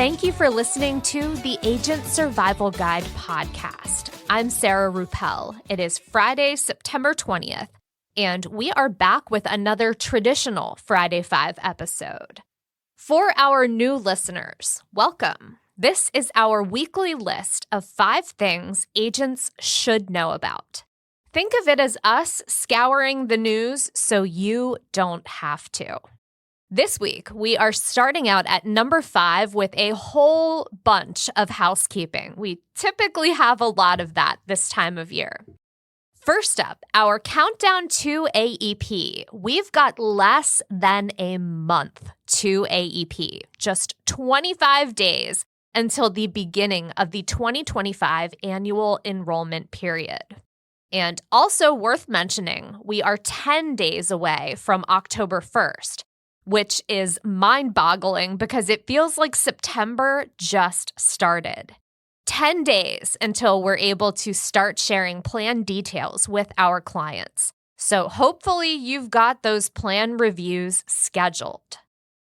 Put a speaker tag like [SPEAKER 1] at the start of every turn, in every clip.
[SPEAKER 1] Thank you for listening to the Agent Survival Guide podcast. I'm Sarah Ruppel. It is Friday, September 20th, and we are back with another traditional Friday 5 episode. For our new listeners, welcome. This is our weekly list of 5 things agents should know about. Think of it as us scouring the news so you don't have to. This week, we are starting out at number 5 with a whole bunch of housekeeping. We typically have a lot of that this time of year. First up, our countdown to AEP. We've got less than a month to AEP, just 25 days until the beginning of the 2025 annual enrollment period. And also worth mentioning, we are 10 days away from October 1st. Which is mind-boggling because it feels like September just started. 10 days until we're able to start sharing plan details with our clients. So hopefully you've got those plan reviews scheduled.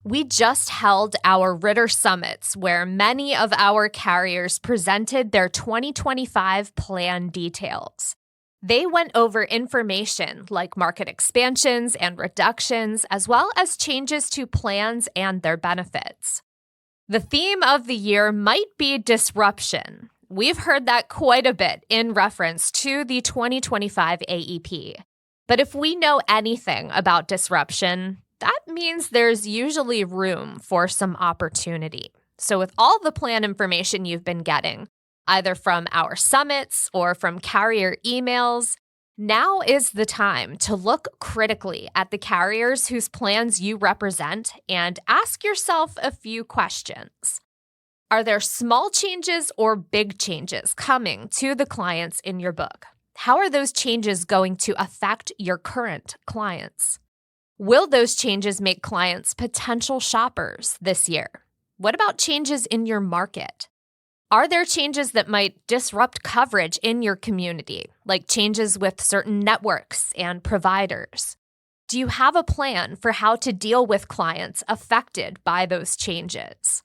[SPEAKER 1] We just held our Ritter summits where many of our carriers presented their 2025 plan details. They went over information like market expansions and reductions, as well as changes to plans and their benefits. The theme of the year might be disruption. We've heard that quite a bit in reference to the 2025 AEP. But if we know anything about disruption, that means there's usually room for some opportunity. So with all the plan information you've been getting, either from our summits or from carrier emails, now is the time to look critically at the carriers whose plans you represent and ask yourself a few questions. Are there small changes or big changes coming to the clients in your book? How are those changes going to affect your current clients? Will those changes make clients potential shoppers this year? What about changes in your market? Are there changes that might disrupt coverage in your community, like changes with certain networks and providers? Do you have a plan for how to deal with clients affected by those changes?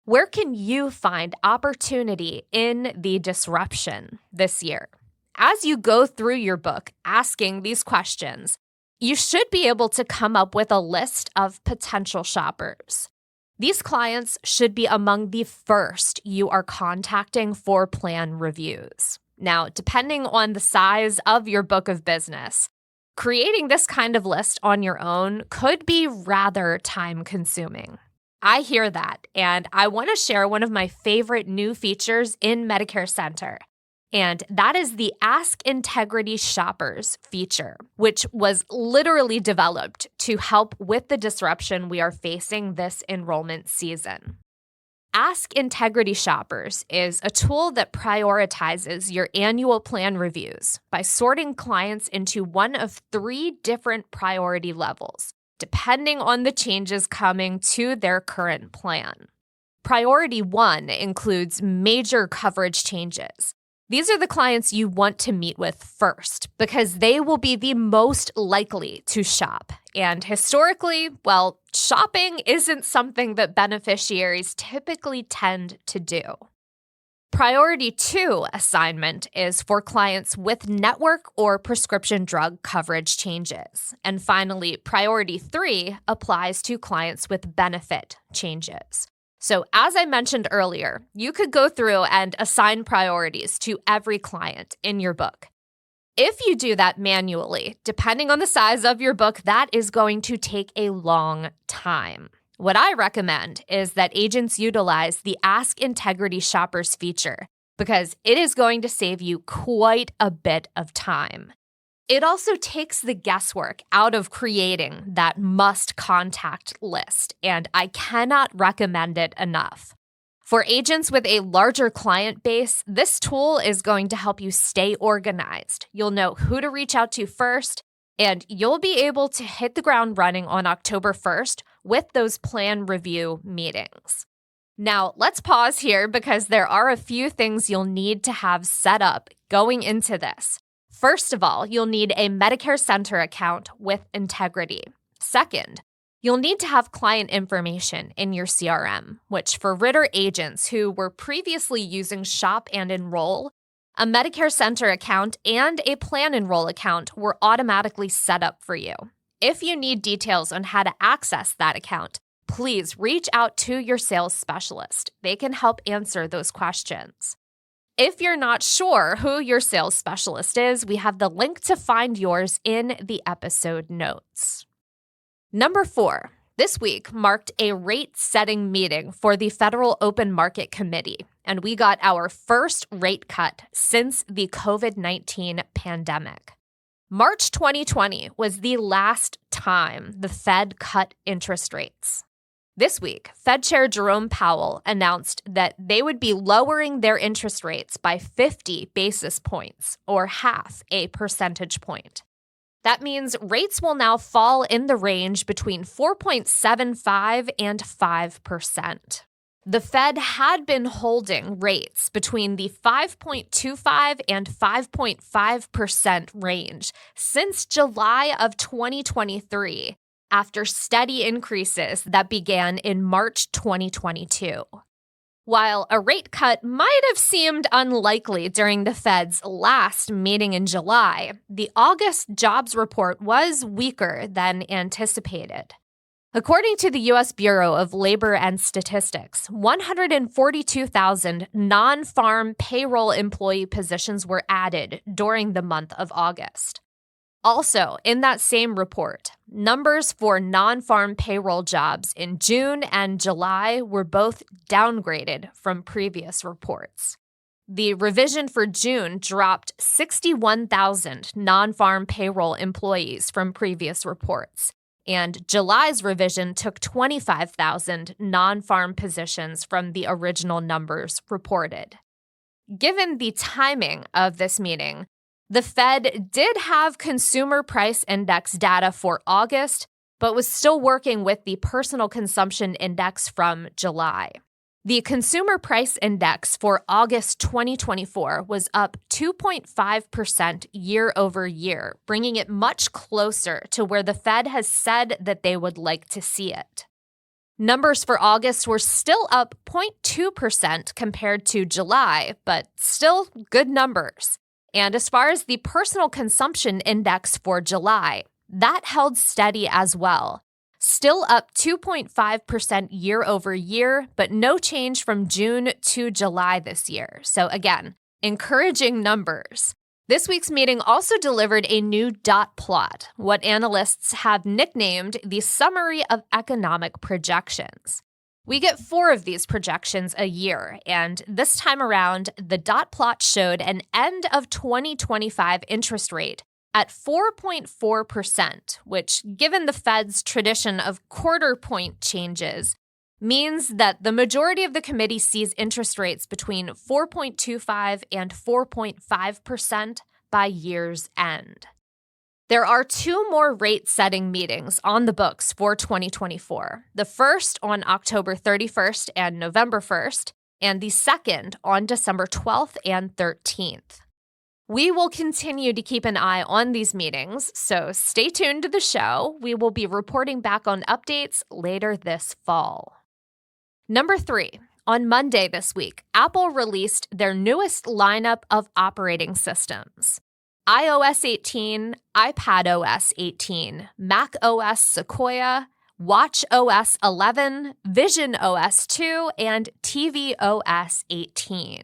[SPEAKER 1] Where can you find opportunity in the disruption this year? As you go through your book asking these questions, you should be able to come up with a list of potential shoppers. These clients should be among the first you are contacting for plan reviews. Now, depending on the size of your book of business, creating this kind of list on your own could be rather time-consuming. I hear that, and I want to share one of my favorite new features in Medicare Center, and that is the Ask Integrity Shoppers feature, which was literally developed to help with the disruption we are facing this enrollment season. Ask Integrity Shoppers is a tool that prioritizes your annual plan reviews by sorting clients into one of 3 different priority levels, depending on the changes coming to their current plan. Priority 1 includes major coverage changes. These are the clients you want to meet with first because they will be the most likely to shop. And historically, well, shopping isn't something that beneficiaries typically tend to do. Priority 2 assignment is for clients with network or prescription drug coverage changes. And finally, Priority 3 applies to clients with benefit changes. So as I mentioned earlier, you could go through and assign priorities to every client in your book. If you do that manually, depending on the size of your book, that is going to take a long time. What I recommend is that agents utilize the Ask Integrity Shoppers feature because it is going to save you quite a bit of time. It also takes the guesswork out of creating that must-contact list, and I cannot recommend it enough. For agents with a larger client base, this tool is going to help you stay organized. You'll know who to reach out to first, and you'll be able to hit the ground running on October 1st with those plan review meetings. Now, let's pause here because there are a few things you'll need to have set up going into this. First of all, you'll need a Medicare Center account with Integrity. Second, You'll need to have client information in your CRM, which for Ritter agents who were previously using Shop and Enroll, a Medicare Center account and a Plan Enroll account were automatically set up for you. If you need details on how to access that account, please reach out to your sales specialist. They can help answer those questions. If you're not sure who your sales specialist is, we have the link to find yours in the episode notes. Number 4, this week marked a rate-setting meeting for the Federal Open Market Committee, and we got our first rate cut since the COVID-19 pandemic. March 2020 was the last time the Fed cut interest rates. This week, Fed Chair Jerome Powell announced that they would be lowering their interest rates by 50 basis points, or half a percentage point. That means rates will now fall in the range between 4.75 and 5%. The Fed had been holding rates between the 5.25 and 5.5% range since July of 2023, after steady increases that began in March 2022. While a rate cut might have seemed unlikely during the Fed's last meeting in July, the August jobs report was weaker than anticipated. According to the U.S. Bureau of Labor and Statistics, 142,000 non-farm payroll employee positions were added during the month of August. Also, in that same report, numbers for non-farm payroll jobs in June and July were both downgraded from previous reports. The revision for June dropped 61,000 non-farm payroll employees from previous reports, and July's revision took 25,000 non-farm positions from the original numbers reported. Given the timing of this meeting, the Fed did have consumer price index data for August, but was still working with the personal consumption index from July. The consumer price index for August 2024 was up 2.5% year over year, bringing it much closer to where the Fed has said that they would like to see it. Numbers for August were still up 0.2% compared to July, but still good numbers. And as far as the personal consumption index for July, that held steady as well. Still up 2.5% year over year, but no change from June to July this year. So again, encouraging numbers. This week's meeting also delivered a new dot plot, what analysts have nicknamed the Summary of Economic Projections. We get 4 of these projections a year, and this time around, the dot plot showed an end of 2025 interest rate at 4.4%, which, given the Fed's tradition of quarter point changes, means that the majority of the committee sees interest rates between 4.25 and 4.5% by year's end. There are 2 more rate-setting meetings on the books for 2024, the first on October 31st and November 1st, and the second on December 12th and 13th. We will continue to keep an eye on these meetings, so stay tuned to the show. We will be reporting back on updates later this fall. Number 3, on Monday this week, Apple released their newest lineup of operating systems. iOS 18, iPadOS 18, macOS Sequoia, watchOS 11, visionOS 2, and tvOS 18.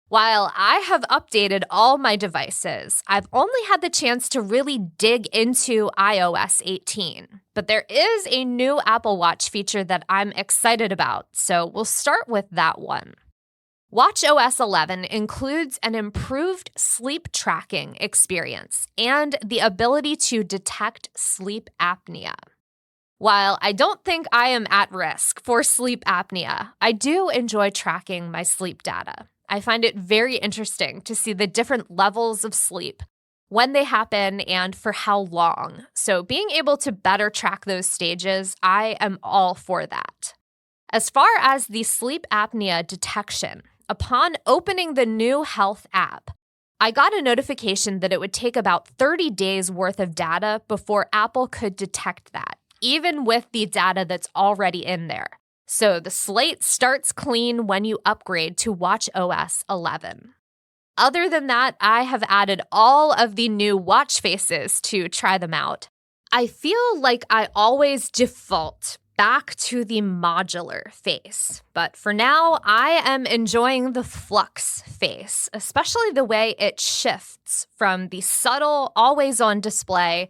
[SPEAKER 1] While I have updated all my devices, I've only had the chance to really dig into iOS 18. But there is a new Apple Watch feature that I'm excited about, so we'll start with that one. watchOS 11 includes an improved sleep tracking experience and the ability to detect sleep apnea. While I don't think I am at risk for sleep apnea, I do enjoy tracking my sleep data. I find it very interesting to see the different levels of sleep, when they happen, and for how long. So being able to better track those stages, I am all for that. As far as the sleep apnea detection, upon opening the new Health app, I got a notification that it would take about 30 days worth of data before Apple could detect that, even with the data that's already in there. So the slate starts clean when you upgrade to watchOS 11. Other than that, I have added all of the new watch faces to try them out. I feel like I always default back to the modular face, but for now, I am enjoying the flux face, especially the way it shifts from the subtle, always-on display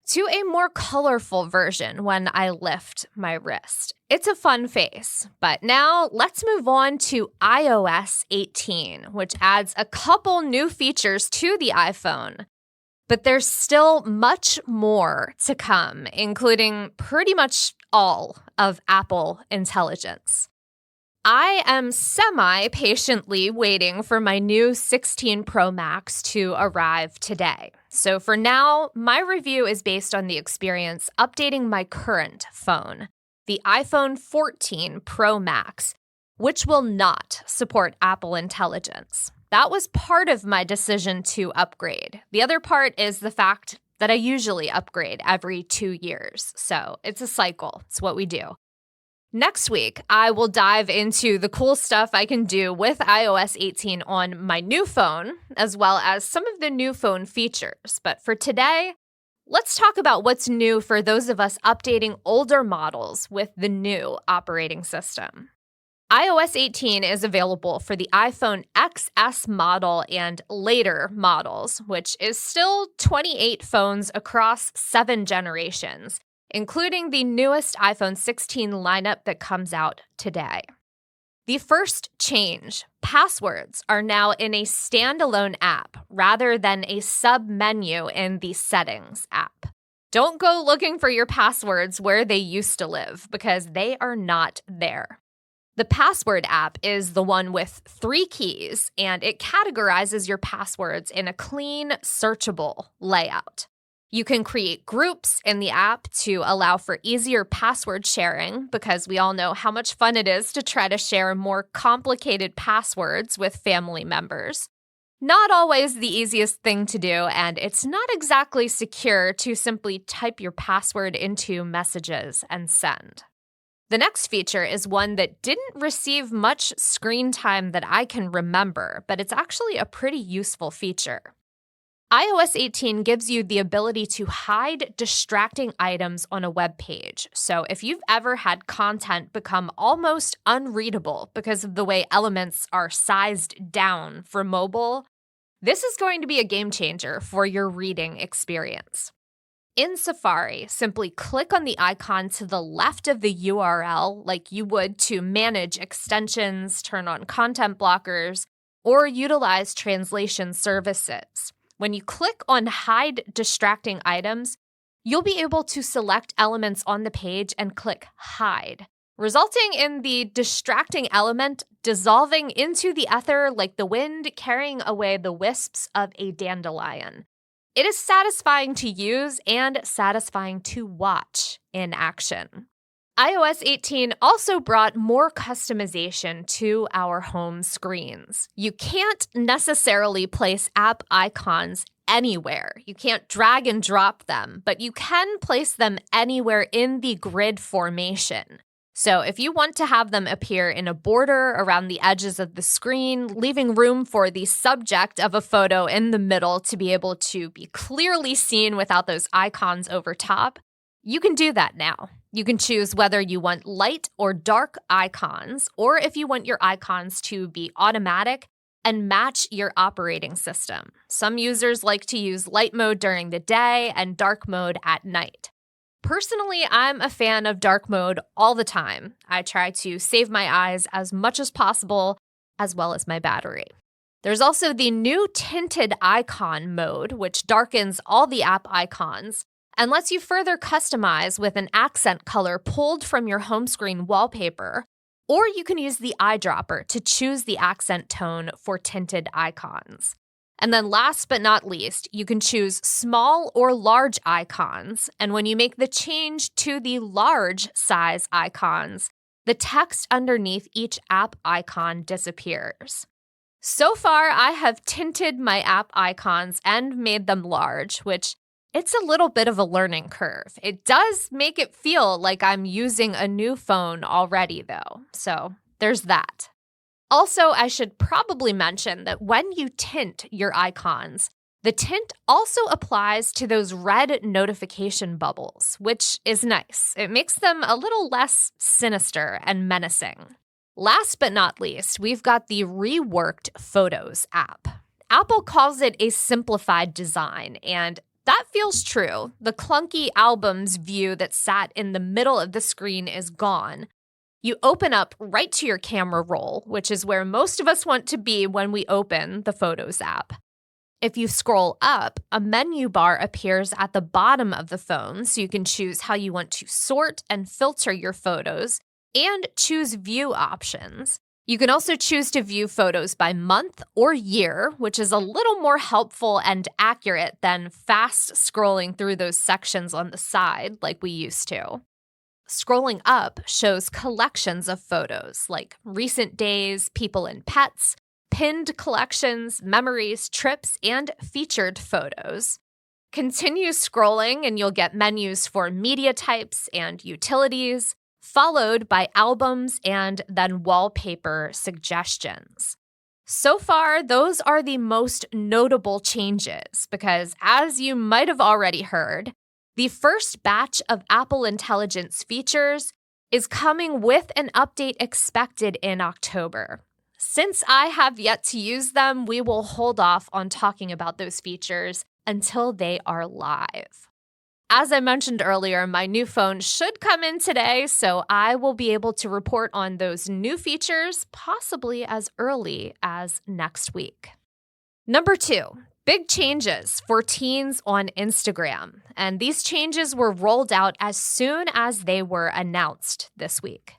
[SPEAKER 1] to a more colorful version when I lift my wrist. It's a fun face, but now let's move on to iOS 18, which adds a couple new features to the iPhone. But there's still much more to come, including pretty much all of Apple Intelligence. I am semi-patiently waiting for my new 16 Pro Max to arrive today. So for now, my review is based on the experience updating my current phone, the iPhone 14 Pro Max, which will not support Apple Intelligence. That was part of my decision to upgrade. The other part is the fact that I usually upgrade every 2 years. So it's a cycle. It's what we do. Next week, I will dive into the cool stuff I can do with iOS 18 on my new phone, as well as some of the new phone features. But for today, let's talk about what's new for those of us updating older models with the new operating system. iOS 18 is available for the iPhone XS model and later models, which is still 28 phones across 7 generations, including the newest iPhone 16 lineup that comes out today. The first change, passwords are now in a standalone app rather than a sub-menu in the Settings app. Don't go looking for your passwords where they used to live because they are not there. The Password app is the one with 3 keys, and it categorizes your passwords in a clean, searchable layout. You can create groups in the app to allow for easier password sharing because we all know how much fun it is to try to share more complicated passwords with family members. Not always the easiest thing to do, and it's not exactly secure to simply type your password into messages and send. The next feature is one that didn't receive much screen time that I can remember, but it's actually a pretty useful feature. iOS 18 gives you the ability to hide distracting items on a web page. So if you've ever had content become almost unreadable because of the way elements are sized down for mobile, this is going to be a game changer for your reading experience. In Safari, simply click on the icon to the left of the URL like you would to manage extensions, turn on content blockers, or utilize translation services. When you click on Hide Distracting Items, you'll be able to select elements on the page and click Hide, resulting in the distracting element dissolving into the ether like the wind carrying away the wisps of a dandelion. It is satisfying to use and satisfying to watch in action. iOS 18 also brought more customization to our home screens. You can't necessarily place app icons anywhere. You can't drag and drop them, but you can place them anywhere in the grid formation. So if you want to have them appear in a border around the edges of the screen, leaving room for the subject of a photo in the middle to be able to be clearly seen without those icons over top, you can do that now. You can choose whether you want light or dark icons, or if you want your icons to be automatic and match your operating system. Some users like to use light mode during the day and dark mode at night. Personally, I'm a fan of dark mode all the time. I try to save my eyes as much as possible, as well as my battery. There's also the new tinted icon mode, which darkens all the app icons and lets you further customize with an accent color pulled from your home screen wallpaper, or you can use the eyedropper to choose the accent tone for tinted icons. And then last but not least, you can choose small or large icons, and when you make the change to the large size icons, the text underneath each app icon disappears. So far, I have tinted my app icons and made them large, which It's a little bit of a learning curve. It does make it feel like I'm using a new phone already, though. So there's that. Also, I should probably mention that when you tint your icons, the tint also applies to those red notification bubbles, which is nice. It makes them a little less sinister and menacing. Last but not least, we've got the reworked Photos app. Apple calls it a simplified design, and that feels true. The clunky albums view that sat in the middle of the screen is gone. You open up right to your camera roll, which is where most of us want to be when we open the Photos app. If you scroll up, a menu bar appears at the bottom of the phone, so you can choose how you want to sort and filter your photos and choose view options. You can also choose to view photos by month or year, which is a little more helpful and accurate than fast scrolling through those sections on the side like we used to. Scrolling up shows collections of photos like recent days, people and pets, pinned collections, memories, trips, and featured photos. Continue scrolling and you'll get menus for media types and utilities, followed by albums and then wallpaper suggestions. So far, those are the most notable changes because, as you might have already heard, the first batch of Apple Intelligence features is coming with an update expected in October. Since I have yet to use them, we will hold off on talking about those features until they are live. As I mentioned earlier, my new phone should come in today, so I will be able to report on those new features possibly as early as next week. Number 2, big changes for teens on Instagram. And these changes were rolled out as soon as they were announced this week.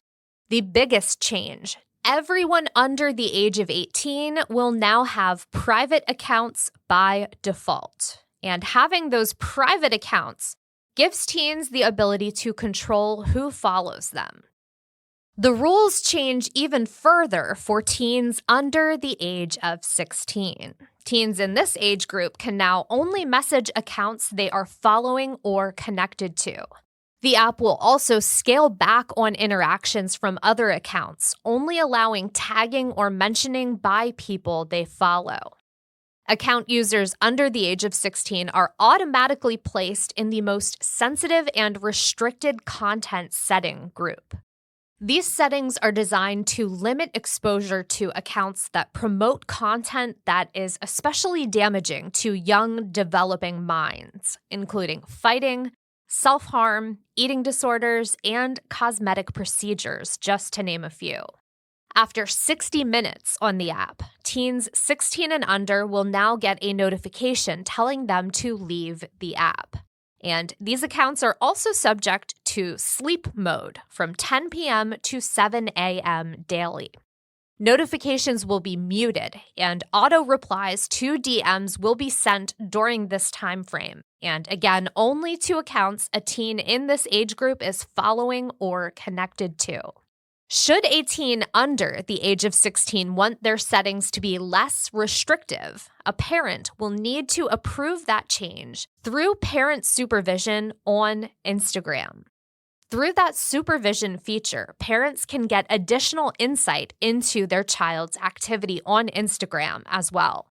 [SPEAKER 1] The biggest change: everyone under the age of 18 will now have private accounts by default. And having those private accounts gives teens the ability to control who follows them. The rules change even further for teens under the age of 16. Teens in this age group can now only message accounts they are following or connected to. The app will also scale back on interactions from other accounts, only allowing tagging or mentioning by people they follow. Account users under the age of 16 are automatically placed in the most sensitive and restricted content setting group. These settings are designed to limit exposure to accounts that promote content that is especially damaging to young, developing minds, including fighting, self-harm, eating disorders, and cosmetic procedures, just to name a few. After 60 minutes on the app, teens 16 and under will now get a notification telling them to leave the app. And these accounts are also subject to sleep mode from 10 p.m. to 7 a.m. daily. Notifications will be muted, and auto replies to DMs will be sent during this time frame. And again, only to accounts a teen in this age group is following or connected to. Should a teen under the age of 16 want their settings to be less restrictive, a parent will need to approve that change through parent supervision on Instagram. Through that supervision feature, parents can get additional insight into their child's activity on Instagram as well.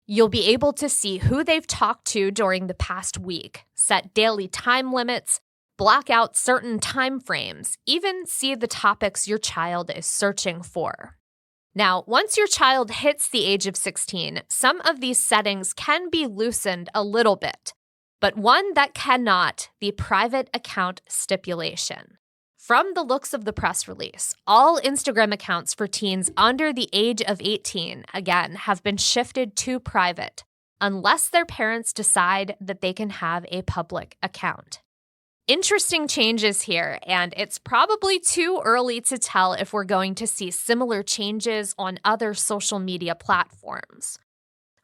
[SPEAKER 1] You'll be able to see who they've talked to during the past week, set daily time limits, block out certain time frames, even see the topics your child is searching for. Now, once your child hits the age of 16, some of these settings can be loosened a little bit, but one that cannot, the private account stipulation. From the looks of the press release, all Instagram accounts for teens under the age of 18, again, have been shifted to private, unless their parents decide that they can have a public account. Interesting changes here, and it's probably too early to tell if we're going to see similar changes on other social media platforms.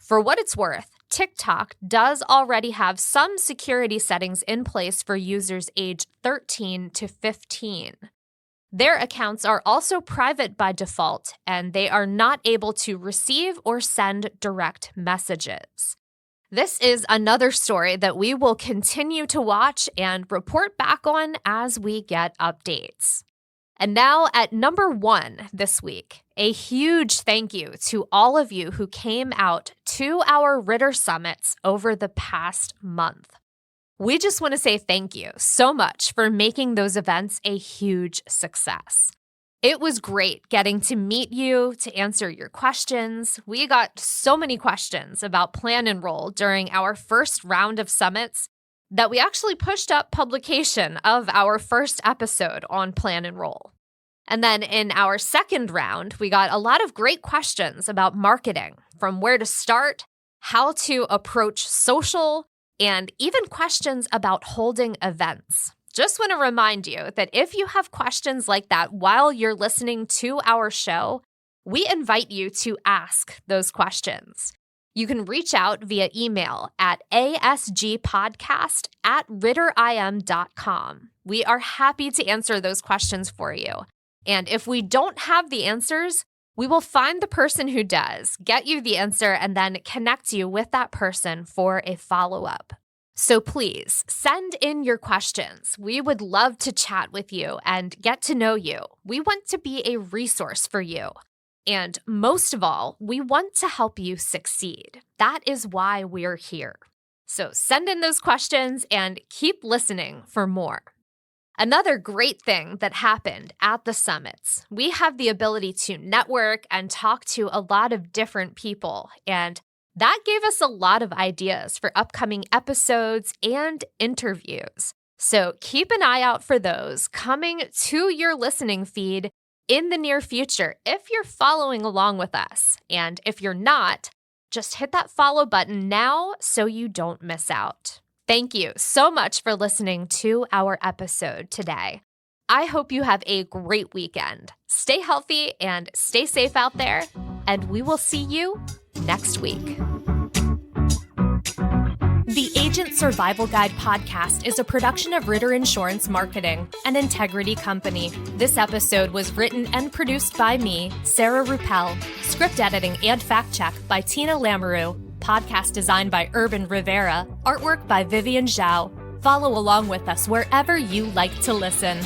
[SPEAKER 1] For what it's worth, TikTok does already have some security settings in place for users aged 13 to 15. Their accounts are also private by default, and they are not able to receive or send direct messages. This is another story that we will continue to watch and report back on as we get updates. And now at number 1 this week, a huge thank you to all of you who came out to our Ritter Summits over the past month. We just want to say thank you so much for making those events a huge success. It was great getting to meet you, to answer your questions. We got so many questions about Plan Enroll during our first round of summits that we actually pushed up publication of our first episode on Plan Enroll. And then in our second round, we got a lot of great questions about marketing, from where to start, how to approach social, and even questions about holding events. Just want to remind you that if you have questions like that while you're listening to our show, we invite you to ask those questions. You can reach out via email at asgpodcast@ritterim.com. We are happy to answer those questions for you. And if we don't have the answers, we will find the person who does, get you the answer, and then connect you with that person for a follow-up. So please send in your questions. We would love to chat with you and get to know you. We want to be a resource for you. And most of all, we want to help you succeed. That is why we're here. So send in those questions and keep listening for more. Another great thing that happened at the summits, we have the ability to network and talk to a lot of different people, and that gave us a lot of ideas for upcoming episodes and interviews. So keep an eye out for those coming to your listening feed in the near future if you're following along with us. And if you're not, just hit that follow button now so you don't miss out. Thank you so much for listening to our episode today. I hope you have a great weekend. Stay healthy and stay safe out there, and we will see you next week. The Agent Survival Guide podcast is a production of Ritter Insurance Marketing, an integrity company. This episode was written and produced by me, Sarah Ruppel. Script editing and fact check by Tina Lamoureux. Podcast design by Urban Rivera. Artwork by Vivian Zhao. Follow along with us wherever you like to listen.